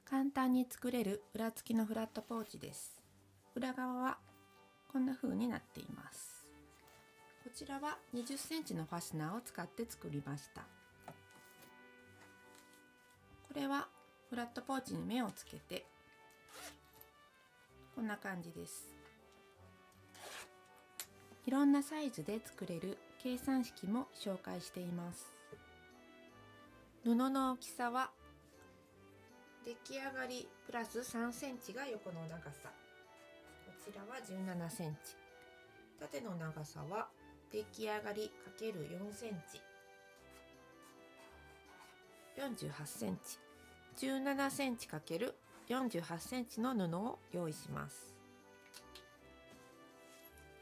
簡単に作れる裏付きのフラットポーチです。裏側はこんな風になっています。こちらは20センチのファスナーを使って作りました。これはフラットポーチに目をつけてこんな感じです。いろんなサイズで作れる計算式も紹介しています。布の大きさは出来上がりプラス3センチが横の長さ、こちらは17センチ、縦の長さは出来上がり ×4 センチ、48センチ、17センチ ×48 センチの布を用意します。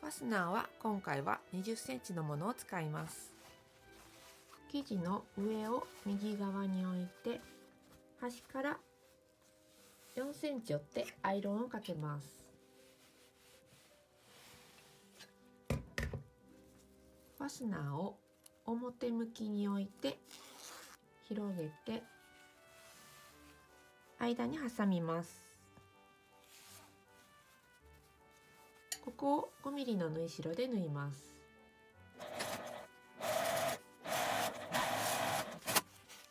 ファスナーは今回は20センチのものを使います。生地の上を右側に置いて端から4センチ折ってアイロンをかけます。ファスナーを表向きに置いて広げて間に挟みます。ここを5ミリの縫い代で縫います。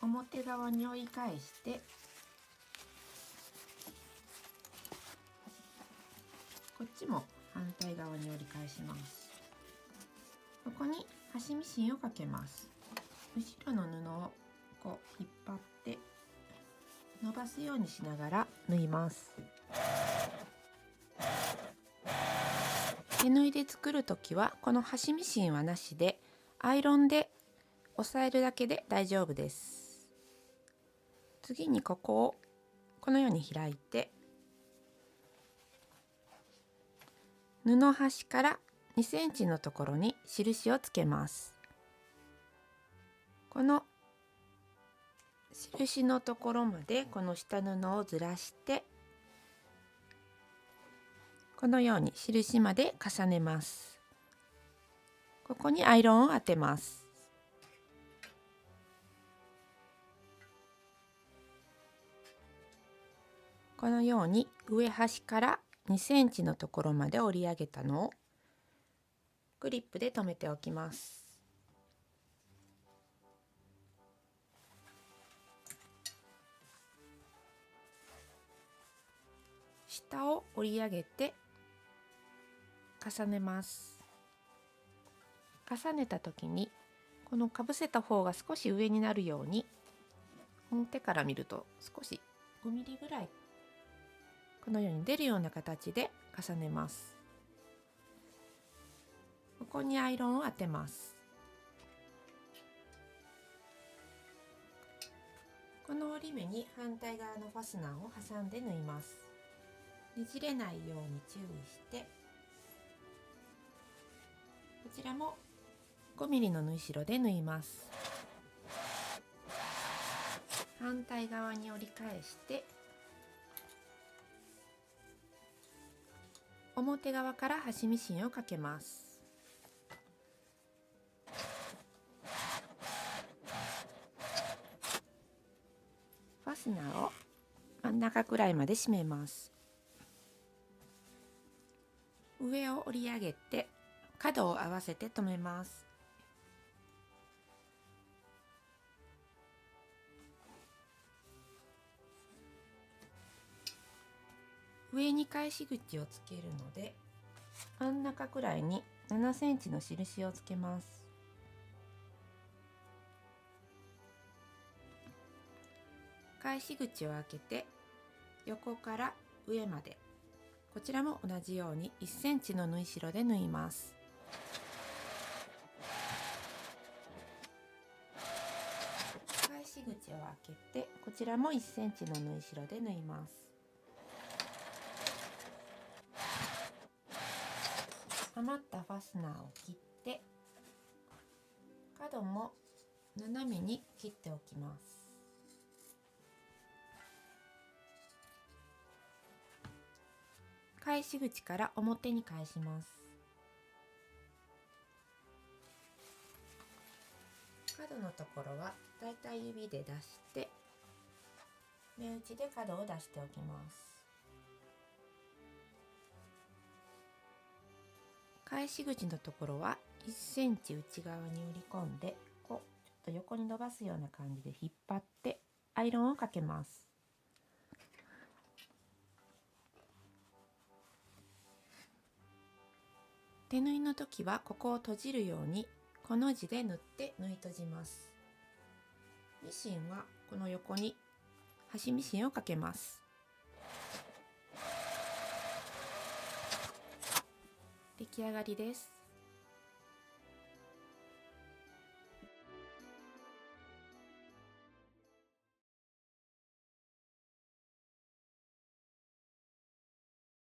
表側に折り返してこっちも反対側に折り返します。ここに端ミシンをかけます。後ろの布をこう引っ張って伸ばすようにしながら縫います。手縫いで作るときはこの端ミシンはなしでアイロンで押さえるだけで大丈夫です。次にここをこのように開いて布端から2センチのところに印をつけます。この印のところまでこの下布をずらしてこのように印まで重ねます。ここにアイロンを当てます。このように上端から2センチのところまで折り上げたのをクリップで留めておきます。下を折り上げて重ねます。重ねた時にこのかぶせた方が少し上になるように表から見ると少し5ミリぐらいこのように出るような形で重ねます。ここにアイロンを当てます。この折り目に反対側のファスナーを挟んで縫います。ねじれないように注意してこちらも5ミリの縫い代で縫います。反対側に折り返して表側から端ミシンをかけます。ファスナーを真ん中くらいまで締めます。上を折り上げて角を合わせて留めます。上に返し口をつけるので真ん中くらいに7センチの印をつけます。返し口を開けて横から上までこちらも同じように1センチの縫い代で縫います。返し口を開けてこちらも1センチの縫い代で縫います。余ったファスナーを切って角も斜めに切っておきます。返し口から表に返します。角のところはだいたい指で出して目打ちで角を出しておきます。返し口のところは1センチ内側に折り込んで、こうちょっと横に伸ばすような感じで引っ張ってアイロンをかけます。手縫いの時はここを閉じるようにこの字で縫って縫い閉じます。ミシンはこの横に端ミシンをかけます。出来上がりです。